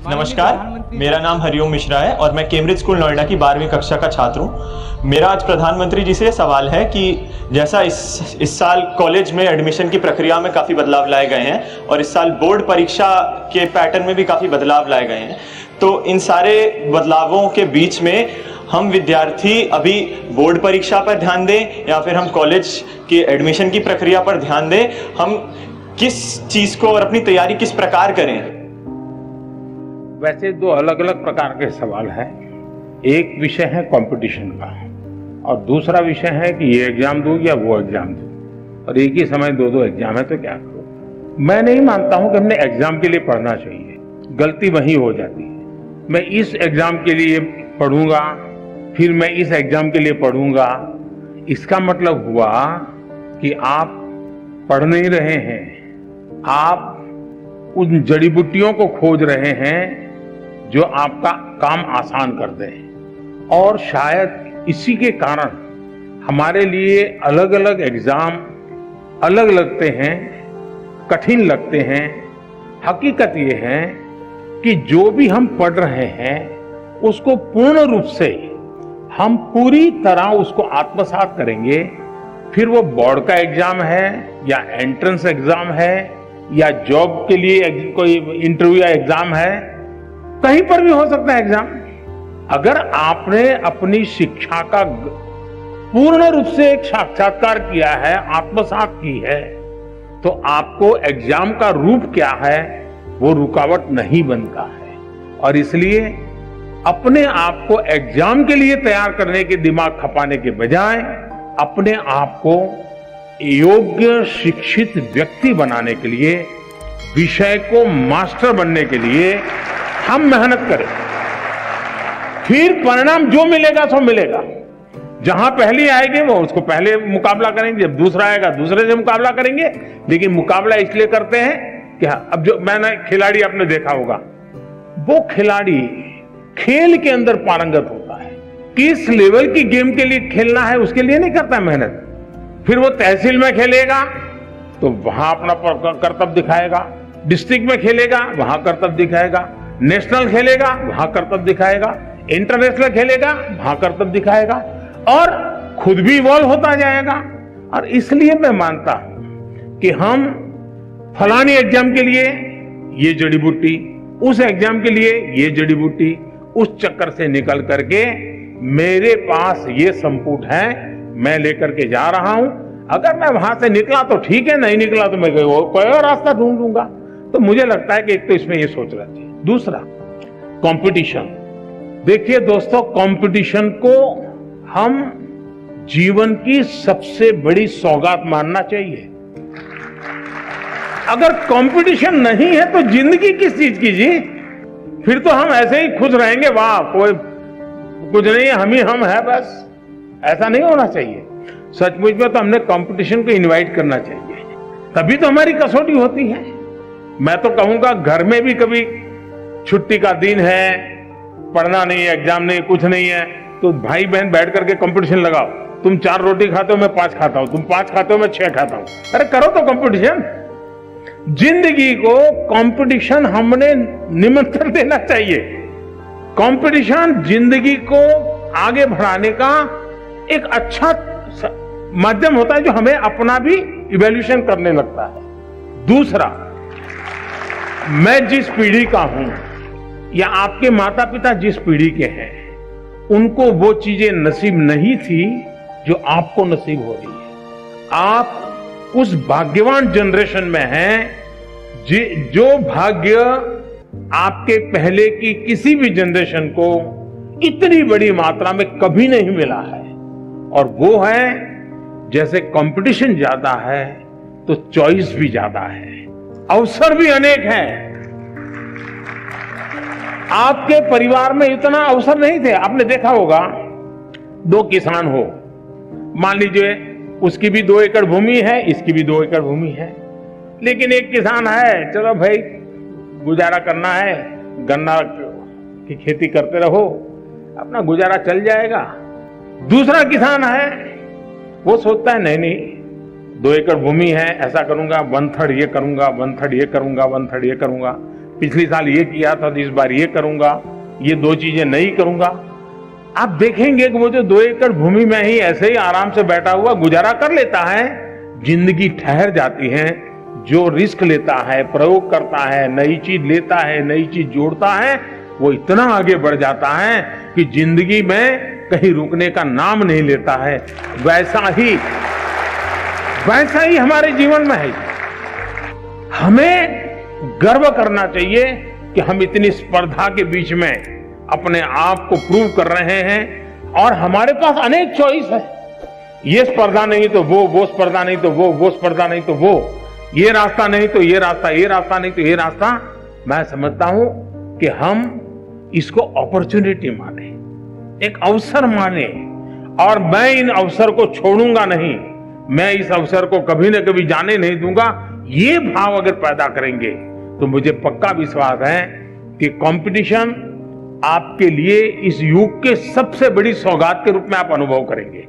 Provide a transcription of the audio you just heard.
नमस्कार, मेरा नाम हरिओम मिश्रा है और मैं कैम्ब्रिज स्कूल नोएडा की 12वीं कक्षा का छात्र हूँ। मेरा आज प्रधानमंत्री जी से सवाल है कि जैसा इस साल कॉलेज में एडमिशन की प्रक्रिया में काफ़ी बदलाव लाए गए हैं और इस साल बोर्ड परीक्षा के पैटर्न में भी काफ़ी बदलाव लाए गए हैं, तो इन सारे बदलावों के बीच में हम विद्यार्थी अभी बोर्ड परीक्षा पर ध्यान दें या फिर हम कॉलेज की एडमिशन की प्रक्रिया पर ध्यान दें, हम किस चीज़ को और अपनी तैयारी किस प्रकार करें? वैसे दो अलग अलग प्रकार के सवाल हैं। एक विषय है कंपटीशन का और दूसरा विषय है कि ये एग्जाम दूं या वो एग्जाम दूं, और एक ही समय दो एग्जाम है तो क्या करूं। मैं नहीं मानता हूं कि हमने एग्जाम के लिए पढ़ना चाहिए, गलती वही हो जाती है। मैं इस एग्जाम के लिए पढ़ूंगा, फिर मैं इस एग्जाम के लिए पढ़ूंगा, इसका मतलब हुआ कि आप पढ़ नहीं रहे हैं, आप उन जड़ी बूटियों को खोज रहे हैं जो आपका काम आसान कर दे। और शायद इसी के कारण हमारे लिए अलग अलग एग्जाम अलग लगते हैं, कठिन लगते हैं। हकीकत ये है कि जो भी हम पढ़ रहे हैं उसको पूर्ण रूप से हम पूरी तरह उसको आत्मसात करेंगे, फिर वो बोर्ड का एग्जाम है या एंट्रेंस एग्जाम है या जॉब के लिए कोई इंटरव्यू या एग्जाम है, कहीं पर भी हो सकता है एग्जाम। अगर आपने अपनी शिक्षा का पूर्ण रूप से एक साक्षात्कार किया है, आत्मसात की है, तो आपको एग्जाम का रूप क्या है वो रुकावट नहीं बनता है। और इसलिए अपने आप को एग्जाम के लिए तैयार करने के दिमाग खपाने के बजाय अपने आप को योग्य शिक्षित व्यक्ति बनाने के लिए, विषय को मास्टर बनने के लिए हम मेहनत करें, फिर परिणाम जो मिलेगा सो मिलेगा। जहां पहली आएगी वो उसको पहले मुकाबला करेंगे, जब दूसरा आएगा दूसरे से मुकाबला करेंगे। लेकिन मुकाबला इसलिए करते हैं कि अब जो मैंने खिलाड़ी आपने देखा होगा, वो खिलाड़ी खेल के अंदर पारंगत होता है, किस लेवल की गेम के लिए खेलना है उसके लिए नहीं करता मेहनत। फिर वो तहसील में खेलेगा तो वहां अपना कर्तव्य दिखाएगा, डिस्ट्रिक्ट में खेलेगा वहां कर्तव्य दिखाएगा, नेशनल खेलेगा वहां कर्तव्य दिखाएगा, इंटरनेशनल खेलेगा वहां कर्तव्य दिखाएगा, और खुद भी इवॉल्व होता जाएगा। और इसलिए मैं मानता हूं कि हम फलानी एग्जाम के लिए ये जड़ी बूटी, उस एग्जाम के लिए ये जड़ी बूटी, उस चक्कर से निकल करके मेरे पास ये संपुट है, मैं लेकर के जा रहा हूं। अगर मैं वहां से निकला तो ठीक है, नहीं निकला तो मैं कोई और रास्ता ढूंढ लूंगा। तो मुझे लगता है कि एक तो इसमें ये सोच रहे थे। दूसरा, कंपटीशन। देखिए दोस्तों, कंपटीशन को हम जीवन की सबसे बड़ी सौगात मानना चाहिए। अगर कंपटीशन नहीं है तो जिंदगी किस चीज की जी? फिर तो हम ऐसे ही खुश रहेंगे, वाह कोई कुछ नहीं है, हम है बस। ऐसा नहीं होना चाहिए। सचमुच में तो हमने कंपटीशन को इनवाइट करना चाहिए, तभी तो हमारी कसौटी होती है। मैं तो कहूंगा घर में भी कभी छुट्टी का दिन है, पढ़ना नहीं है, एग्जाम नहीं, कुछ नहीं है, तो भाई बहन बैठ करके कंपटीशन लगाओ। तुम 4 रोटी खाते हो मैं 5 खाता हूं, तुम 5 खाते हो मैं 6 खाता हूं। अरे करो तो कंपटीशन। जिंदगी को कंपटीशन हमने निमंत्रण देना चाहिए। कंपटीशन जिंदगी को आगे बढ़ाने का एक अच्छा माध्यम होता है जो हमें अपना भी इवैल्यूएशन करने लगता है। दूसरा, मैं जिस पीढ़ी का हूं या आपके माता पिता जिस पीढ़ी के हैं, उनको वो चीजें नसीब नहीं थी जो आपको नसीब हो रही है। आप उस भाग्यवान जनरेशन में हैं जो भाग्य आपके पहले की किसी भी जनरेशन को इतनी बड़ी मात्रा में कभी नहीं मिला है। और वो है, जैसे कंपटीशन ज्यादा है तो चॉइस भी ज्यादा है, अवसर भी अनेक हैं। आपके परिवार में इतना अवसर नहीं थे। आपने देखा होगा, 2 किसान हो, मान लीजिए उसकी भी 2 एकड़ भूमि है, इसकी भी 2 एकड़ भूमि है, लेकिन एक किसान है, चलो भाई गुजारा करना है, गन्ना की खेती करते रहो, अपना गुजारा चल जाएगा। दूसरा किसान है, वो सोचता है नहीं 2 एकड़ भूमि है, ऐसा करूंगा 1/3 ये करूंगा, 1/3 ये करूंगा, 1/3 ये करूंगा। पिछली साल ये किया था तो इस बार ये करूंगा, ये 2 चीजें नहीं करूंगा। आप देखेंगे कि वो जो 2 एकड़ भूमि में ही ऐसे ही आराम से बैठा हुआ गुजारा कर लेता है, जिंदगी ठहर जाती है। जो रिस्क लेता है, प्रयोग करता है, नई चीज लेता है, नई चीज जोड़ता है, वो इतना आगे बढ़ जाता है कि जिंदगी में कहीं रुकने का नाम नहीं लेता है। वैसा ही हमारे जीवन में है। हमें गर्व करना चाहिए कि हम इतनी स्पर्धा के बीच में अपने आप को प्रूव कर रहे हैं और हमारे पास अनेक चॉइस है। ये स्पर्धा नहीं तो वो स्पर्धा नहीं तो वो स्पर्धा नहीं तो वो, ये रास्ता नहीं तो ये रास्ता, ये रास्ता नहीं तो ये रास्ता। मैं समझता हूं कि हम इसको अपॉर्चुनिटी माने, एक अवसर माने, और मैं इन अवसर को छोड़ूंगा नहीं, मैं इस अवसर को कभी न कभी जाने नहीं दूंगा। ये भाव अगर पैदा करेंगे तो मुझे पक्का विश्वास है कि कंपटीशन आपके लिए इस युग के सबसे बड़ी सौगात के रूप में आप अनुभव करेंगे।